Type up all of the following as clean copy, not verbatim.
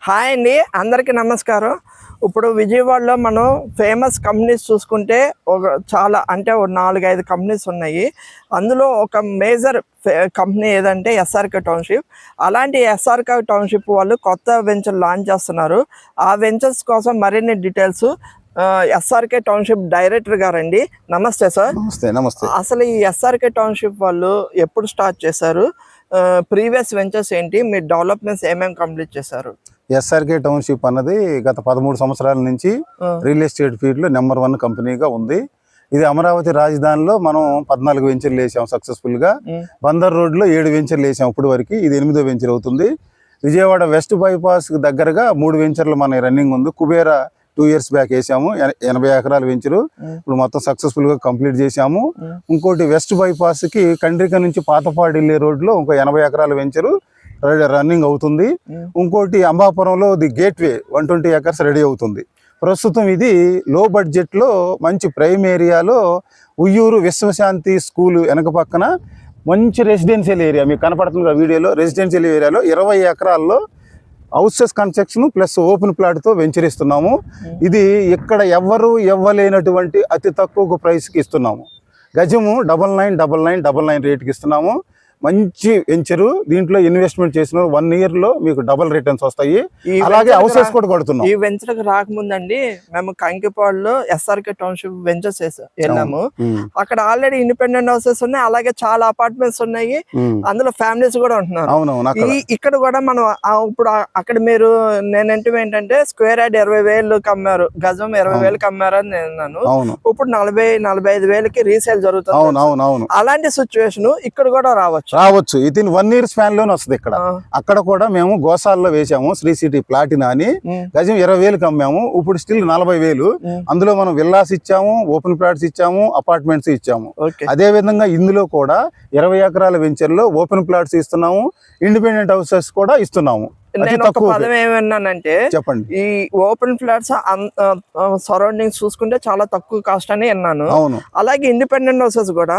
Hi అండి, అందరికీ నమస్కారం. ఇప్పుడు విజయవాడలో మనం ఫేమస్ కంపెనీస్ చూసుకుంటే చాలా అంటే 4-5 కంపెనీస్ ఉన్నాయి. అందులో ఒక మేజర్ కంపెనీ ఏదంటే ఎస్ఆర్కే టౌన్షిప్. అలాంటి ఎస్ఆర్కే టౌన్షిప్ వాళ్ళు కొత్త వెంచర్ లాంచ్ చేస్తున్నారు. ఆ వెంచర్స్ కోసం మరిన్ని డీటెయిల్స్ ఎస్ఆర్కే టౌన్షిప్ డైరెక్టర్ గారండి. నమస్తే సార్. నమస్తే. అసలు ఈ ఎస్ఆర్కే టౌన్షిప్ వాళ్ళు ఎప్పుడు స్టార్ట్ చేశారు, ప్రీవియస్ వెంచర్స్ ఏంటి, మీరు డెవలప్మెంట్స్ ఏమేమి కంప్లీట్ చేశారు? ఎస్ఆర్కే టౌన్షిప్ అన్నది గత 13 సంవత్సరాల నుంచి రియల్ ఎస్టేట్ ఫీల్డ్ లో నెంబర్ 1 కంపెనీగా ఉంది. ఇది అమరావతి రాజధానిలో మనం 14 వెంచర్లు వేసాం సక్సెస్ఫుల్ గా. బందర్ రోడ్ లో 7 వెంచర్లు వేసాం ఇప్పుడు వరకు. ఇది 8వ వెంచర్ అవుతుంది. విజయవాడ వెస్ట్ బైపాస్ దగ్గరగా 3 వెంచర్లు మన రన్నింగ్ ఉంది. కుబేరా 2 years బ్యాక్ వేసాము, 80 ఎకరాల వెంచరు. ఇప్పుడు మొత్తం సక్సెస్ఫుల్ గా కంప్లీట్ చేసాము. ఇంకోటి వెస్ట్ బైపాస్ కి కండ్రిక నుంచి పాతపాడు వెళ్ళే రోడ్ లో ఇంకో 80 ఎకరాల వెంచరు రన్నింగ్ అవుతుంది. ఇంకోటి అంబాపురంలో ది గేట్వే 120 acres రెడీ అవుతుంది. ప్రస్తుతం ఇది లో బడ్జెట్ లో మంచి ప్రైమ్ ఏరియాలో ఉయ్యూరు విశ్వశాంతి స్కూల్ వెనక పక్కన మంచి రెసిడెన్షియల్ ఏరియా మీకు కనపడుతుంది వీడియోలో. రెసిడెన్షియల్ ఏరియాలో 20 ఎకరాల్లో హౌసెస్ కన్స్ట్రక్షన్ ప్లస్ ఓపెన్ ప్లాట్తో వెంచరిస్తున్నాము. ఇది ఇక్కడ ఎవ్వరూ ఇవ్వలేనటువంటి అతి తక్కువ ప్రైస్కి ఇస్తున్నాము. గజము 999999 రేటుకి ఇస్తున్నాము. మంచి వెంచరు. దీంట్లో ఇన్వెస్ట్మెంట్ చేసిన 1 year లో మీకు డబుల్ రిటర్న్స్ వస్తాయి. అలాగే హౌసెస్ కూడా కొడుతున్నాం. ఈ వెంచర్ కి రాకముందండి మేము కంకిపాడులో ఎస్ఆర్కే టౌన్షిప్ వెంచర్స్ వెళ్ళాము. అక్కడ ఆల్రెడీ ఇండిపెండెంట్ హౌసెస్ ఉన్నాయి, అలాగే చాలా అపార్ట్మెంట్స్ ఉన్నాయి, అందులో ఫ్యామిలీస్ కూడా ఉంటున్నారు. ఇక్కడ కూడా మనం ఇప్పుడు అక్కడ మీరు ఏంటంటే స్క్వేర్ యార్డ్ 20,000 అమ్మారు, గజం 20,000 అమ్మారు అని నేను. ఇప్పుడు 40-45,000కి రీసేల్ జరుగుతుంది. అలాంటి సిచ్యువేషన్ ఇక్కడ కూడా రావచ్చు. ఇది 1 year స్పాన్ లోనే వస్తుంది. అక్కడ కూడా మేము గోసాల్లో వేసాము శ్రీ సిటీ ప్లాటినా అని. గజం 20,000కి అమ్మాము. ఇప్పుడు స్టిల్ 40,000. అందులో మనం విల్లాస్ ఇచ్చాము, ఓపెన్ ప్లాట్స్ ఇచ్చాము, అపార్ట్మెంట్స్ ఇచ్చాము. అదే విధంగా ఇందులో కూడా 20 ఎకరాల వెంచర్ లో ఓపెన్ ప్లాట్స్ ఇస్తున్నాము, ఇండిపెండెంట్ హౌసెస్ కూడా ఇస్తున్నాము. నేను ఒక పదం ఏమన్నానంటే, చెప్పండి, ఈ ఓపెన్ ఫ్లాట్స్ సరౌండింగ్స్ చూసుకుంటే చాలా తక్కువ కాస్ట్ అని అన్నాను. అలాగే ఇండిపెండెంట్ హౌసెస్ కూడా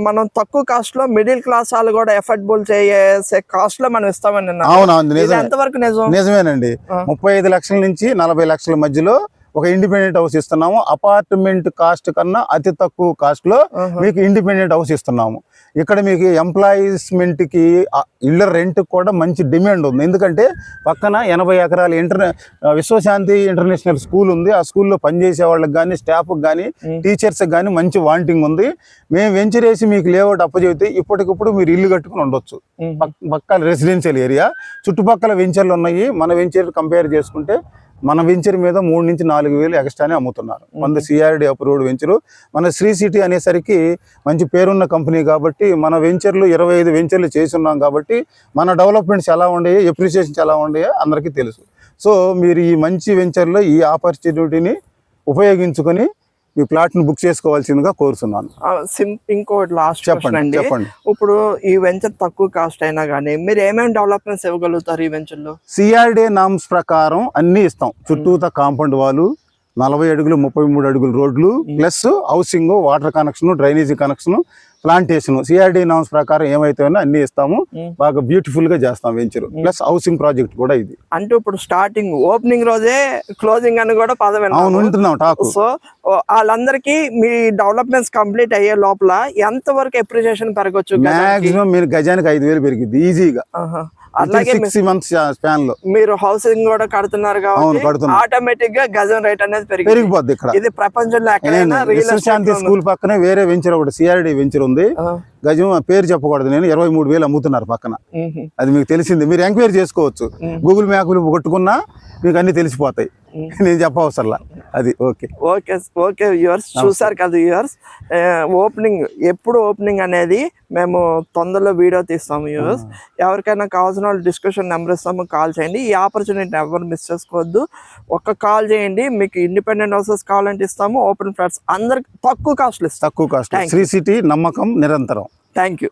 మనం తక్కువ కాస్ట్ లో మిడిల్ క్లాస్ వాళ్ళు కూడా ఎఫర్డబుల్ చేసే కాస్ట్ లో మనం ఇస్తామని అన్నాను. ఎంతవరకు నిజమేనండి. 35 లక్షల నుంచి 40 లక్షల మధ్యలో ఒక ఇండిపెండెంట్ హౌస్ ఇస్తున్నాము. అపార్ట్మెంట్ కాస్ట్ కన్నా అతి తక్కువ కాస్ట్ లో మీకు ఇండిపెండెంట్ హౌస్ ఇస్తున్నాము. ఇక్కడ మీకు ఎంప్లాయిస్మెంట్ కి ఇళ్ళ రెంట్ కూడా మంచి డిమాండ్ ఉంది. ఎందుకంటే పక్కన 80 ఎకరాల విశ్వశాంతి ఇంటర్నేషనల్ స్కూల్ ఉంది. ఆ స్కూల్లో పనిచేసే వాళ్ళకి కానీ, స్టాఫ్కి కానీ, టీచర్స్కి కానీ మంచి వాంటింగ్ ఉంది. మేము వెంచర్ వేసి మీకు లేఅవుట్ అప్పచెబితే ఇప్పటికిప్పుడు మీరు ఇల్లు కట్టుకుని ఉండొచ్చు. పక్కన రెసిడెన్షియల్ ఏరియా, చుట్టుపక్కల వెంచర్లు ఉన్నాయి. మన వెంచర్ కంపేర్ చేసుకుంటే మన వెంచర్ మీద 3 నుంచి 4 వేలు ఎక్స్ట్రానే అమ్ముతున్నారు. మన సిఆర్డి అప్రూవ్డ్ వెంచరు. మన శ్రీ సిటీ అనేసరికి మంచి పేరున్న కంపెనీ కాబట్టి మన వెంచర్లు 25 వెంచర్లు చేసి ఉన్నాం కాబట్టి మన డెవలప్మెంట్స్ ఎలా ఉండేవి, ఎప్రిసియేషన్స్ ఎలా ఉండేవో అందరికీ తెలుసు. సో మీరు ఈ మంచి వెంచర్లో ఈ ఆపర్చునిటీని ఉపయోగించుకొని మీ ప్లాట్ ను బుక్ చేసుకోవాల్సిందిగా కోరుతున్నాను. ఇంకోటి లాస్ట్ చెప్పండి. ఇప్పుడు ఈ వెంచర్ తక్కువ కాస్ట్ అయినా కానీ మీరు ఏమేమి డెవలప్మెంట్స్ ఇవ్వగలుగుతారు ఈ వెంచర్ లో? సిఆర్డే నామ్స్ ప్రకారం అన్ని ఇస్తాం. చుట్టూత కాంపౌండ్ వాళ్ళు, 40 అడుగులు 33 అడుగులు రోడ్లు, plus housing, water connection, drainage connection, plantation CRD norms ప్రకారం ఏమైతే ఉన్నా అన్ని ఇస్తాము. బాగా బ్యూటిఫుల్ గా చేస్తాం వెంచర్. ప్లస్ హౌసింగ్ ప్రాజెక్ట్ కూడా ఇది. అంటే ఇప్పుడు స్టార్టింగ్ ఓపెనింగ్ రోజే క్లోజింగ్ అని కూడా పదవి ఉంటున్నాం టాక్. సో వాళ్ళందరికీ మీ డెవలప్మెంట్స్ కంప్లీట్ అయ్యే లోపల ఎంత వరకు అప్రిసియేషన్ పెరగచ్చు? మాక్సిమం మీరు గజానికి 5,000 పెరిగింది ఈజీగా. అలాగే 6 months స్పాన్ లో మీరు హౌసింగ్ కూడా కడుతున్నారు కాబట్టి ఆటోమేటిక్ గా గజం రేట్ అనేది పెరిగిపోద్ది. ఇక్కడ ఇది ప్రపంచంలో విశ్వశాంతి స్కూల్ పక్కనే వేరే వెంచర్ ఒకటి సిఆర్డి వెంచర్ ఉంది. గజం పేరు చెప్పకూడదు, నేను 23,000 అమ్ముతున్నారు పక్కన. అది మీకు తెలిసింది, మీరు ఎంక్వైరీ చేసుకోవచ్చు. గూగుల్ మ్యాప్లు కొట్టుకున్నా మీకు అన్ని తెలిసిపోతాయి, నేను చెప్పవసరలా. అది ఓకే ఓకే ఓకే వ్యూవర్స్, చూసారు కదా వ్యూవర్స్. ఎప్పుడు ఓపెనింగ్ అనేది మేము తొందరలో వీడియో తీస్తాము వ్యూవర్స్. ఎవరికైనా కావాల్సిన వాళ్ళు డిస్కషన్ నెంబర్ ఇస్తాము, కాల్ చేయండి. ఈ ఆపర్చునిటీ ఎవరు మిస్ చేసుకోవద్దు. ఒక్క కాల్ చేయండి, మీకు ఇండిపెండెంట్ హౌసెస్ కావాలంటే ఇస్తాము, ఓపెన్ ఫ్లాట్స్ అందరికి తక్కువ కాస్ట్. శ్రీ సిటీ, నమ్మకం నిరంతరం. Thank you.